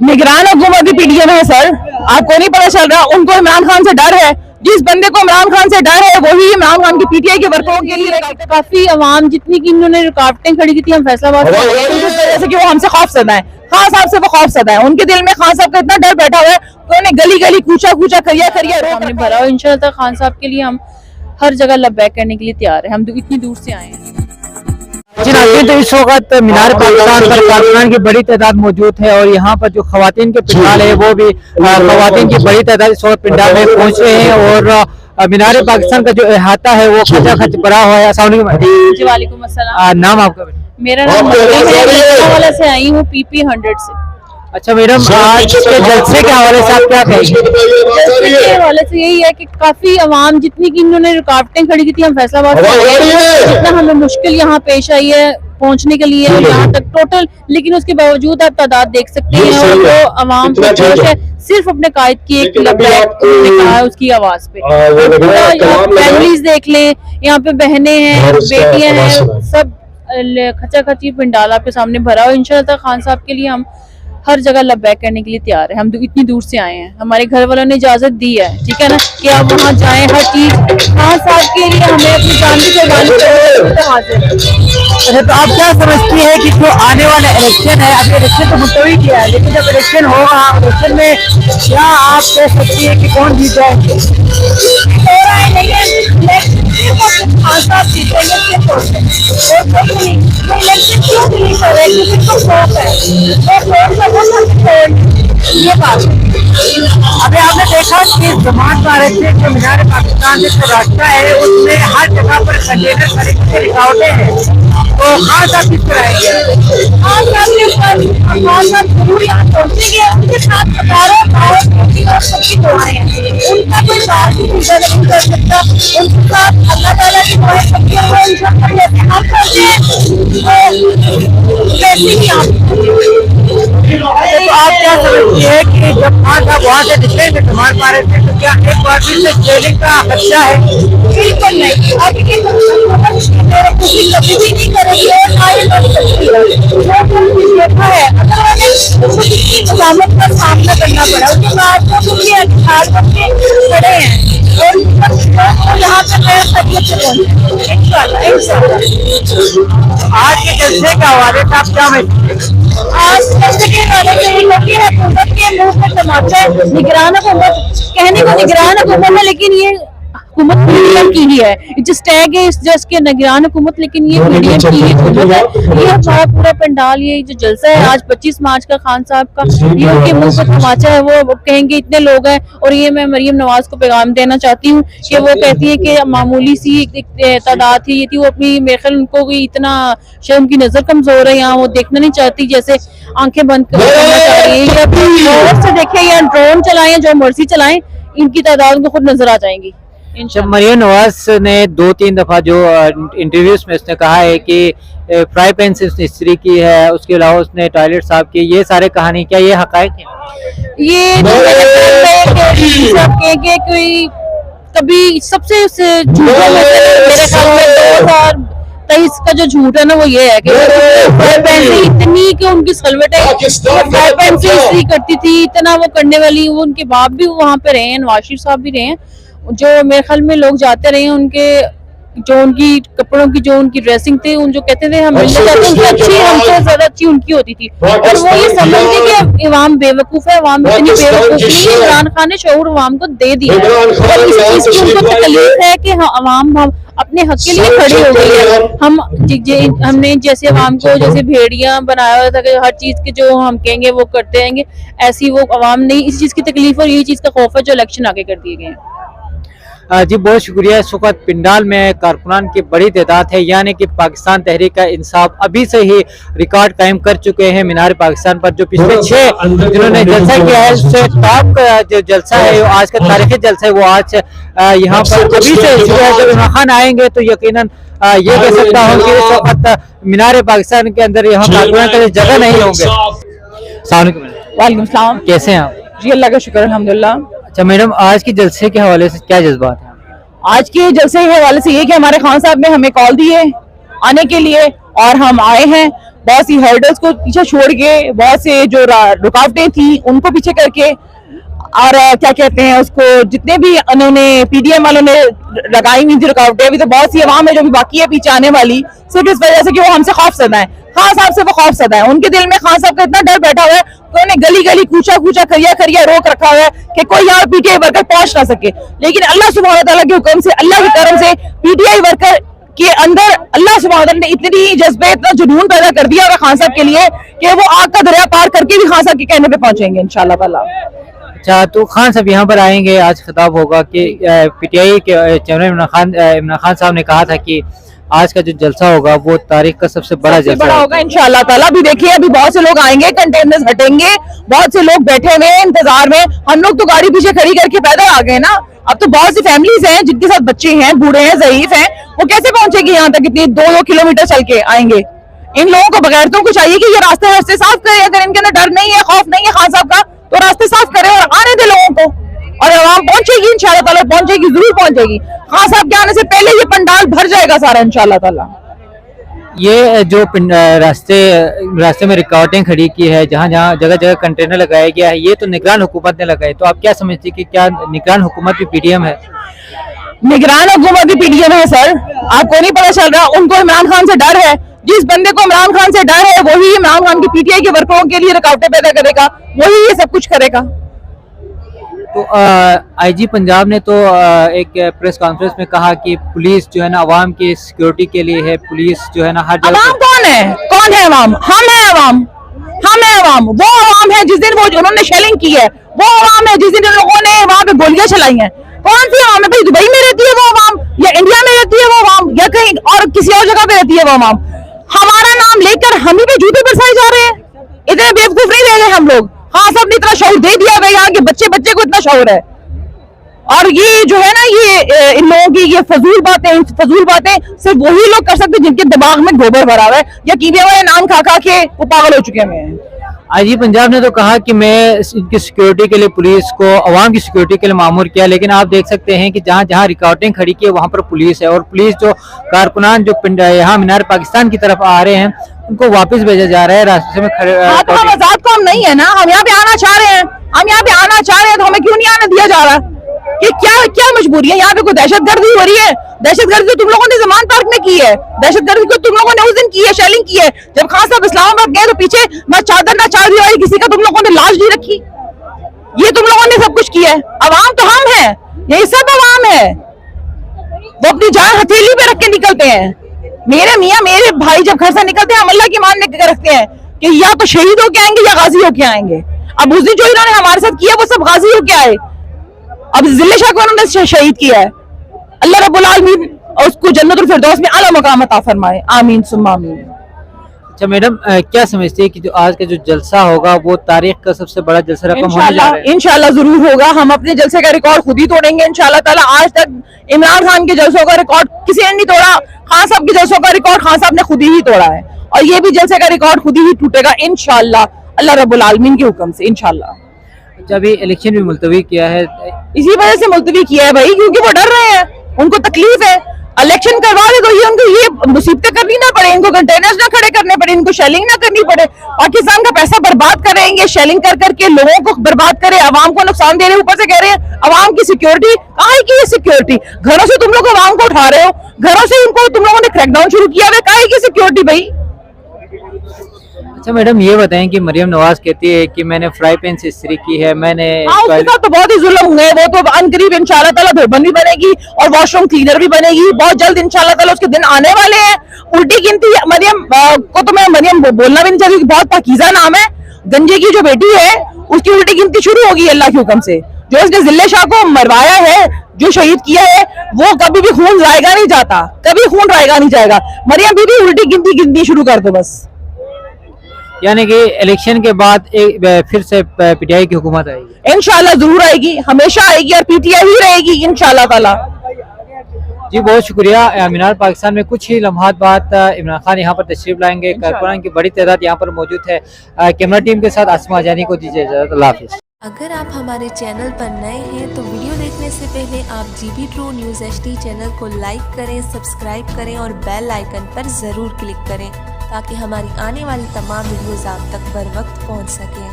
निगरान हुकूमत की पीटीएम है सर, आपको नहीं पता चल रहा? उनको इमरान खान से डर है। जिस बंदे को इमरान खान से डर है वही इमरान खान की पीटीआई के वर्करों के लिए काफी आवाम जितनी की इन्होंने रुकावटें खड़ी की थी हम फैसलाबाद जैसे कि वो हमसे खौफजदा है, खान साहब से वो खौफजदा है। उनके दिल में खान साहब का इतना डर बैठा हुआ है तो उन्हें गली गली कूचा कूचा करिया हमने भरा और इंशाल्लाह खान साहब के लिए हम हर जगह लबैक करने के लिए तैयार है। हम इतनी दूर से आए हैं। जी नाज़रीन, तो इस वक्त मीनार पाकिस्तान पर कारकुनान की बड़ी तादाद मौजूद है और यहाँ पर जो खवातीन के पंडाल है वो भी खवातीन की बड़ी तादाद इस वक्त पंडाल में पहुँच रहे हैं और मीनार पाकिस्तान का जो अहाता है वो खचाखच भरा हुआ है। अस्सलाम जी वालेकुम अस्सलाम। नाम आपका? मेरा नाम है, से आई हूँ PP 100 से। अच्छा मैडम, आज के जलसे के हवाले से आप क्या कहेंगे? जलसे के हवाले से यही है कि काफी आवाम जितनी की इन्होंने रुकावटें खड़ी की थी हम फैसलाबाद जितना हमें मुश्किल यहाँ पेश आई है पहुँचने के लिए यहाँ तक टोटल, लेकिन उसके बावजूद आप तादाद देख सकते हैं और जो आवाम को जोश है सिर्फ अपने कायद की एक कहा है उसकी आवाज पे। फैमिलीज देख लें, यहाँ पे बहनें हैं, बेटियां हैं, सब खचाखची पंडाल आपके सामने भरा और इंशाल्लाह खान साहब के लिए हम हर जगह लबैक करने के लिए तैयार है। हम इतनी दूर से आए हैं, हमारे घर वालों ने इजाजत दी है, ठीक है ना, कि आप वहाँ जाएं। हर चीज खान साहब के लिए हमें अपनी जान की कुर्बानी अच्छा, तो आप क्या समझती है कि जो आने वाला इलेक्शन है, अभी इलेक्शन तो मुलतवी किया है, लेकिन जब इलेक्शन होगा इलेक्शन में क्या आप कह सकती है कि कौन जीत जाएंगे? खान साहब ये बात अभी आपने देखा कि जमात भारत से जो मीनार पाकिस्तान से रास्ता है उसमें हर जगह पर कंटेनर खरीद की रुकावटें हैं, तो खान साहब किस तरह आएंगे? खान साहब के ऊपर खान साहब जरूर यहाँ पहुँचेंगे, उनके साथ और सबकी दुआएं हैं, उनका कोई बात नहीं कर सकता, उनके साथ अल्लाह ताला की दुआएं सबकी हम तो आप क्या समझती है कि जब खान साहब वहाँ से निकलेंगे जमात भारत से तो क्या एक बार फिर से जेलिंग का खदशा है? बिल्कुल नहीं, कभी भी नहीं करेंगे और देखा है अगर का सामना करना पड़ा उसके बाद खड़े हैं और यहाँ पे मैं तबीयत से पहुँचे आज के जलसे के हवाले से आप क्या आज जैसे कि हुकूमत के मुंह में तमाचा है। निगरान हुकूमत कहने को निगरान हुकूमत है, लेकिन ये हुकूमत पीडीएम की ही है, जिस टैग है इस जस के निगरान हुकूमत, लेकिन ये पीडीएम की हुकूमत है। ये हमारा पूरा पंडाल, ये जो जलसा है आज 25 मार्च का खान साहब का, ये उनके मुंह पर तमाचा है। वो कहेंगे इतने लोग हैं, और ये मैं मरियम नवाज को पैगाम देना चाहती हूँ कि वो कहती है कि मामूली सी तादाद थी, ये थी, वो अपनी मेरे ख्याल उनको भी इतना शर्म की नजर कमजोर है, यहाँ वो देखना नहीं चाहती, जैसे आंखें बंद करना चाह रही है। गौर से देखें या ड्रोन चलाएं, जो मर्जी चलाएं, इनकी तादाद उनको खुद नजर आ जाएंगी। जब मरियम नवाज ने 2-3 दफा जो इंटरव्यूज में उसने कहा है कि फ्राई पैन से उसने इस्त्री की है, उसके अलावा उसने टॉयलेट साफ की, ये सारे कहानी क्या ये हकायक है? ये कोई कभी सबसे झूठों में मेरे ख्याल में 2023 का जो झूठ है ना वो ये है कि फ्राई पैन से इतनी कि उनकी सलवट है, फ्राई पैन से इस्त्री करती थी, इतना वो करने वाली, वो उनके बाप भी वहाँ पे रहे हैं, नवाज शरीफ साहब भी रहे हैं, जो मेरे ख्याल में लोग जाते रहे हैं, उनके जो उनकी कपड़ों की जो उनकी ड्रेसिंग थी, उन जो कहते थे हम मिलने जाते हैं, उनसे अच्छी हमसे ज्यादा अच्छी उनकी होती थी, और वो ये समझते कि इमाम बेवकूफ है, अवाम इतनी बेवकूफ नहीं है। इमरान खान ने शऊर अवाम को दे दिया है और इस चीज की उनको तकलीफ है कि अवाम हम अपने हक के लिए खड़ी हो गई है। हमने जैसे अवाम को जैसे भेड़िया बनाया हुआ था कि हर चीज के जो हम कहेंगे वो करते रहेंगे, ऐसी वो अवाम नहीं, इस चीज की तकलीफ और ये चीज का खौफ है जो इलेक्शन आगे कर दिए गए हैं। जी बहुत शुक्रिया। इस वक्त पिंडाल में कारकुनान की बड़ी तादाद है, यानी कि पाकिस्तान तहरीक इंसाफ अभी से ही रिकॉर्ड कायम कर चुके हैं मीनार पाकिस्तान पर। जो पिछले 6 जिन्होंने जलसा किया है उससे टॉप का जो जलसा है आज का तारीखी जलसा है वो आज यहाँ पर अभी से जब इमरान खान आएंगे तो यकीनन ये कह सकता हूँ कि इस वक्त मीनार पाकिस्तान के अंदर यहाँ कारकुनान के लिए जगह नहीं होंगे। वालेकुम सलाम, कैसे हैं आप? जी अल्लाह का शुक्र अल्हम्दुलिल्लाह। अच्छा मैडम, आज के जलसे के हवाले से क्या जज्बात है? आज के जलसे के हवाले से ये कि हमारे खान साहब ने हमें कॉल दी है आने के लिए, और हम आए हैं बहुत सी हर्डल्स को पीछे छोड़ के, बहुत से जो रुकावटें थी उनको पीछे करके, और क्या कहते हैं उसको, जितने भी उन्होंने पीडीएम वालों ने लगाई हुई थी रुकावटें, अभी तो बहुत सी आवाम है जो भी बाकी है पीछे आने वाली, सिर्फ इस वजह से कि वो हमसे खौफजदा है, खान साहब से वो खौफजदा है, उनके दिल में खान साहब का इतना डर बैठा हुआ है तो उन्हें गली गली कूचा कूचा खरिया खरिया रोक रखा हुआ है कि कोई यहाँ पीटीआई वर्कर पहुंच ना सके। लेकिन अल्लाह सुब्हान तआला के हुक्म से, अल्लाह के करम से पीटीआई वर्कर के अंदर अल्लाह सुब्हान तआला ने इतनी जज्बे, इतना जुनून पैदा कर दिया खान साहब के लिए कि वो आग का दरिया पार करके भी खान साहब के कहने पे पहुंचेंगे इंशाल्लाह ताला। अच्छा, तो खान साहब यहाँ पर आएंगे, आज खिताब होगा कि पीटीआई के चेयरमैन इमरान खान साहब ने कहा था कि आज का जो जलसा होगा वो तारीख का सबसे बड़ा जलसा होगा इंशाल्लाह ताला। अभी देखिए, अभी बहुत से लोग आएंगे, कंटेनर्स हटेंगे, बहुत से लोग बैठे हुए हैं इंतजार में, हम लोग तो गाड़ी पीछे खड़ी करके पैदल आ गए ना। अब तो बहुत सी फैमिलीज हैं जिनके साथ बच्चे हैं, बूढ़े हैं, ज़ईफ हैं, वो कैसे पहुंचेगी यहाँ तक, इतनी 2-2 किलोमीटर चल के आएंगे। इन लोगों को बगैर तो कुछ चाहिए कि ये रास्ते साफ करें, अगर इनके अंदर डर नहीं है, खौफ नहीं है खान साहब का, तो रास्ते साफ करें और आने दे लोगों को, और आवाम पहुंचेगी इंशाल्लाह ताला, पहुंचेगी, जरूर पहुंचेगी। खान साहब के आने से पहले ये पंडाल भर जाएगा सारा इंशाल्लाह ताला। ये जो रास्ते में रिकॉर्डिंग खड़ी की है, जहाँ जहाँ जगह जगह कंटेनर लगाया गया है, ये तो निगरान हुकूमत ने लगाए, तो आप क्या समझते हैं कि क्या निगरान हुकूमत भी पीडीएम है? निगरान हुकूमत भी पीडीएम है सर, आपको नहीं पता चल रहा? उनको इमरान खान से डर है, जिस बंदे को इमरान खान से डर है वही इमरान खान की पीटीआई के वर्करों के लिए रुकावटें पैदा करेगा, वही ये सब कुछ करेगा। तो आईजी पंजाब ने तो एक प्रेस कॉन्फ्रेंस में कहा कि पुलिस जो है ना अवाम की सिक्योरिटी के लिए है, पुलिस जो है ना हर जगह। अवाम कौन है? कौन है अवाम? हम है अवाम, हम है अवाम। वो अवाम है जिस दिन वो उन्होंने शेलिंग की है, वो अवाम है जिस दिन इन लोगों ने वहां पे गोलियां चलाई हैं। कौन सी अवाम है भाई? दुबई में रहती है वो अवाम, या इंडिया में रहती है वो अवाम, या कहीं और किसी और जगह पे रहती है वो अवाम? हमारा नाम लेकर हम ही पे जूते बरसाए जा रहे हैं। इतने बेवकूफ नहीं रह गए हम लोग। हाँ, सब ने इतना शौर दे दिया है, यहाँ के बच्चे को इतना शौर है। और ये जो है ना, ये इन लोगों की ये फजूल बातें सिर्फ वही लोग कर सकते जिनके दिमाग में गोबर भरा हुआ है, या कीड़े वाले नाम खा खा के वो पागल हो चुके हैं। आईजी पंजाब ने तो कहा कि मैं इनकी सिक्योरिटी के लिए पुलिस को अवाम की सिक्योरिटी के लिए मामूर किया, लेकिन आप देख सकते हैं कि जहां जहां रिकॉर्डिंग खड़ी की है वहां पर पुलिस है, और पुलिस जो कारकुनान जो यहाँ मीनार पाकिस्तान की तरफ आ रहे हैं उनको वापस भेजा जा रहा है रास्ते में खड़े। तो हम आजाद कौम नहीं है ना, हम यहाँ पे आना चाह रहे हैं, तो हमें क्यों नहीं आने दिया जा रहा? कि क्या मजबूरी है? यहाँ पे कोई दहशतगर्दी हो रही है? दहशतगर्दी तो तुम लोगों ने ज़मान पार्क में की है, दहशतगर्दी को तुम लोगों ने उस दिन की है, शेलिंग की है। जब खान साहब इस्लामाबाद गए तो पीछे ना चादर ना चादरी वाली किसी का तुम लोगों ने लाश नहीं रखी। ये तुम लोगों ने सब कुछ किया है। अवाम तो हम है, यही सब अवाम है। वो अपनी जान हथेली पे रख के निकलते हैं। मेरे मियाँ मेरे भाई जब घर से निकलते हैं, हम अल्लाह की मान लेकर रखते हैं कि या तो शहीद होके आएंगे या गाजी होके आएंगे। अब उस दिन जो इन्होंने हमारे साथ किया वो सब गाजी होके आए। अब जिले शाह को उन्होंने शहीद किया है, अल्लाह रब्बुल आलमीन उसको जन्नतुल फिरदौस में आला मकाम अता फरमाए, आमीन सुम्मा आमीन। अच्छा मैडम, क्या समझते हैं कि जो आज का जो जलसा होगा वो तारीख का सबसे बड़ा जलसा रकम होने जा रहा है? इंशाल्लाह जरूर होगा। हम अपने जलसे का रिकॉर्ड खुद ही तोड़ेंगे इंशाल्लाह ताला। आज तक इमरान खान के जलसों का रिकॉर्ड किसी ने नहीं तोड़ा, खान साहब के जलसों का रिकॉर्ड खान साहब ने खुद ही तोड़ा है, और ये भी जलसे का रिकॉर्ड खुद ही टूटेगा इंशाल्लाह, अल्लाह रब्बुल आलमीन के हुक्म से इंशाल्लाह। जब ये इलेक्शन भी मुलतवी किया है, इसी वजह से मुलतवी किया है भाई, क्योंकि वो डर रहे हैं, उनको तकलीफ है। इलेक्शन करवा दे तो ये उनको ये मुसीबतें करनी ना पड़े, इनको कंटेनर्स ना खड़े करने पड़े, इनको शेलिंग ना करनी पड़े। पाकिस्तान का पैसा बर्बाद करेंगे, शेलिंग कर करके लोगों को बर्बाद करे, आवाम को नुकसान दे रहे हैं। ऊपर से कह रहे हैं आवाम की सिक्योरिटी। काहे की सिक्योरिटी? घरों से तुम लोग आवाम को उठा रहे हो, घरों से उनको तुम लोगों ने क्रैकडाउन शुरू किया है, काहे की सिक्योरिटी भाई? अच्छा मैडम, ये बताएं कि मरियम नवाज कहती है कि मैंने फ्राई पैन से इस्त्री की है, मैंने उसके साथ तो बहुत ही जुल्म हुए। वो तो अनकरीब इंशाल्लाह ताला धोबन भी बनेगी और वॉशरूम क्लीनर भी बनेगी, बहुत जल्द इंशाल्लाह ताला उसके दिन आने वाले हैं। उल्टी गिनती मरियम को तो मैं मरियम बोलना भी नहीं चाहती, बहुत पाकीज़ा नाम है। गंजे की जो बेटी है उसकी उल्टी गिनती शुरू होगी अल्लाह के हुक्म से। जो उसने जिले शाह को मरवाया है, जो शहीद किया है, वो कभी भी खून जाएगा नहीं जाता, कभी खून रहेगा नहीं जाएगा। मरियम बीबी उल्टी गिनती गिनती शुरू कर दो बस। यानी कि इलेक्शन के बाद फिर से पीटीआई की हुकूमत आएगी? इंशाल्लाह जरूर आएगी, हमेशा आएगी, और पीटीआई ही रहेगी इंशाल्लाह ताला। जी बहुत शुक्रिया। मीनार पाकिस्तान में कुछ ही लम्हात बाद इमरान खान यहाँ पर तशरीफ लाएंगे। कारकुनान की बड़ी तादाद यहाँ पर मौजूद है। कैमरा टीम के साथ आसमा जानी को दीजिए इजाज़त। अल्लाह हाफिज़। अगर आप हमारे चैनल पर नए हैं तो वीडियो देखने से पहले आप GB True News HD channel को लाइक करें, सब्सक्राइब करें और बेल आइकन पर ज़रूर क्लिक करें ताकि हमारी आने वाली तमाम वीडियोज़ आप तक बर वक्त पहुँच सकें।